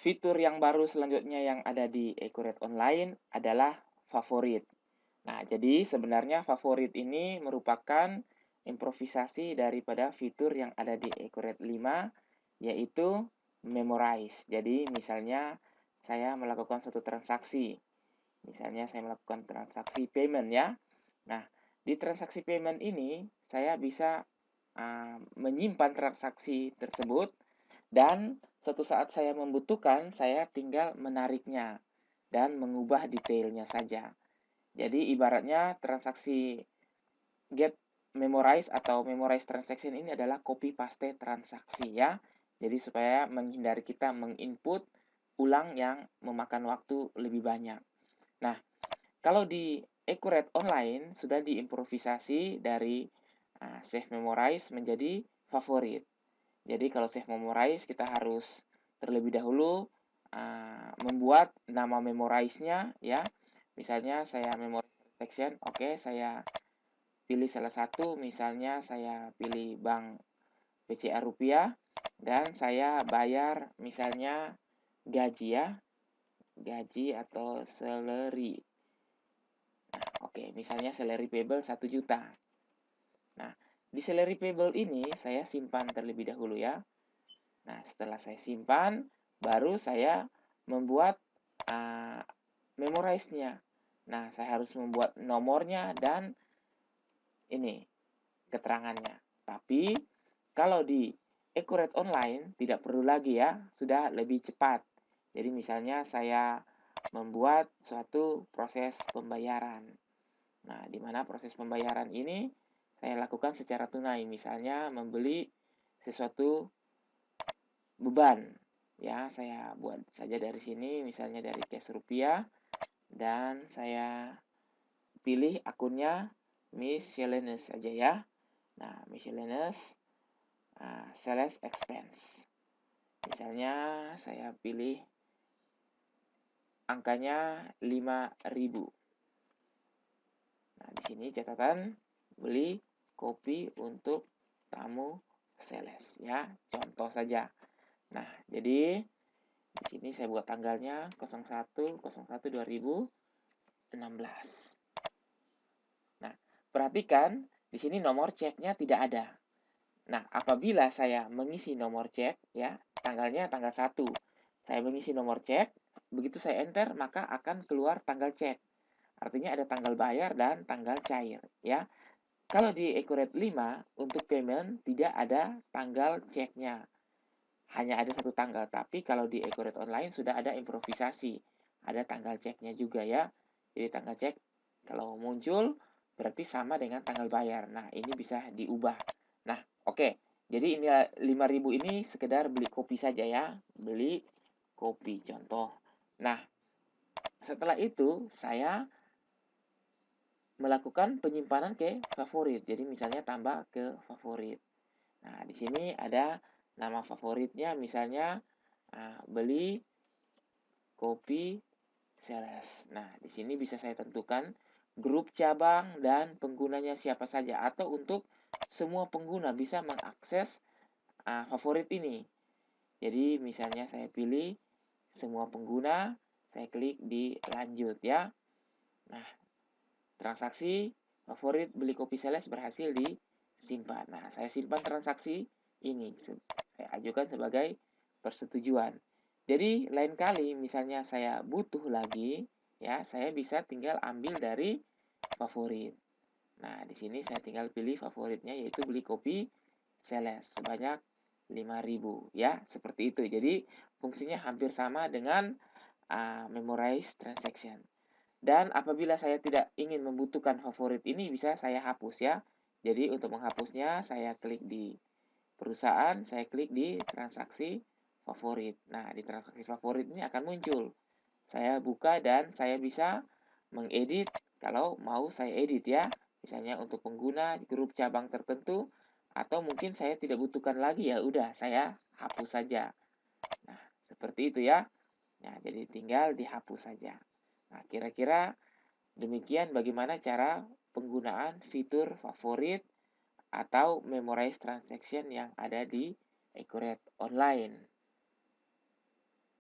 Fitur yang baru selanjutnya yang ada di Accurate Online adalah favorit. Nah, jadi sebenarnya favorit ini merupakan improvisasi daripada fitur yang ada di Accurate 5, yaitu memorize. Jadi, misalnya saya melakukan suatu transaksi. Misalnya saya melakukan transaksi payment ya. Nah, di transaksi payment ini saya bisa menyimpan transaksi tersebut dan suatu saat saya membutuhkan, saya tinggal menariknya dan mengubah detailnya saja. Jadi ibaratnya transaksi get memorize atau memorize transaction ini adalah copy paste transaksi ya. Jadi supaya menghindari kita menginput ulang yang memakan waktu lebih banyak. Nah, kalau di Accurate Online sudah diimprovisasi dari save memorize menjadi favorit. Jadi kalau save memorize kita harus terlebih dahulu membuat nama memorize-nya ya. Misalnya saya memorize transaction, oke, saya pilih salah satu, misalnya saya pilih bank BCA Rupiah dan saya bayar misalnya gaji ya, gaji atau salary. Nah, oke, misalnya salary payable 1 juta. Nah, di salary payable ini saya simpan terlebih dahulu ya. Nah, setelah saya simpan, baru saya membuat memorize-nya. Nah, saya harus membuat nomornya dan ini keterangannya. Tapi kalau di Accurate Online tidak perlu lagi ya, sudah lebih cepat. Jadi misalnya saya membuat suatu proses pembayaran. Nah, di mana proses pembayaran ini saya lakukan secara tunai. Misalnya membeli sesuatu beban. Ya, saya buat saja dari sini, misalnya dari cash rupiah. Dan saya pilih akunnya miscellaneous saja ya. Nah, miscellaneous sales expense. Misalnya saya pilih angkanya 5.000. Nah, di sini catatan beli kopi untuk tamu sales ya. Contoh saja. Nah, jadi di sini saya buat tanggalnya 01/01/2016. Nah, perhatikan di sini nomor ceknya tidak ada. Nah, apabila saya mengisi nomor cek ya, tanggalnya tanggal 1. Saya mengisi nomor cek, begitu saya enter maka akan keluar tanggal cek. Artinya ada tanggal bayar dan tanggal cair ya. Kalau di Accurate 5 untuk payment tidak ada tanggal ceknya. Hanya ada satu tanggal, tapi kalau di Accurate Online sudah ada improvisasi. Ada tanggal ceknya juga ya. Jadi tanggal cek kalau muncul berarti sama dengan tanggal bayar. Nah, ini bisa diubah. Nah, oke. Jadi ini 5.000 ini sekedar beli kopi saja ya. Beli kopi contoh. Nah, setelah itu saya melakukan penyimpanan ke favorit. Jadi misalnya tambah ke favorit. Nah, di sini ada nama favoritnya misalnya beli kopi sales. Nah, di sini bisa saya tentukan grup cabang dan penggunanya siapa saja atau untuk semua pengguna bisa mengakses favorit ini. Jadi misalnya saya pilih semua pengguna, saya klik di lanjut ya. Nah, transaksi favorit beli kopi sales berhasil disimpan. Nah, saya simpan transaksi ini. Saya ajukan sebagai persetujuan. Jadi, lain kali misalnya saya butuh lagi, ya, saya bisa tinggal ambil dari favorit. Nah, di sini saya tinggal pilih favoritnya yaitu beli kopi sales sebanyak 5.000 ya, seperti itu. Jadi, fungsinya hampir sama dengan memorize transaction. Dan apabila saya tidak ingin membutuhkan favorit ini bisa saya hapus ya. Jadi untuk menghapusnya saya klik di perusahaan, saya klik di transaksi favorit. Nah, di transaksi favorit ini akan muncul. Saya buka dan saya bisa mengedit kalau mau saya edit ya. Misalnya untuk pengguna grup cabang tertentu atau mungkin saya tidak butuhkan lagi ya udah saya hapus saja. Nah, seperti itu ya. Nah, jadi tinggal dihapus saja. Nah, kira-kira demikian bagaimana cara penggunaan fitur favorit atau memorize transaction yang ada di Accurate Online.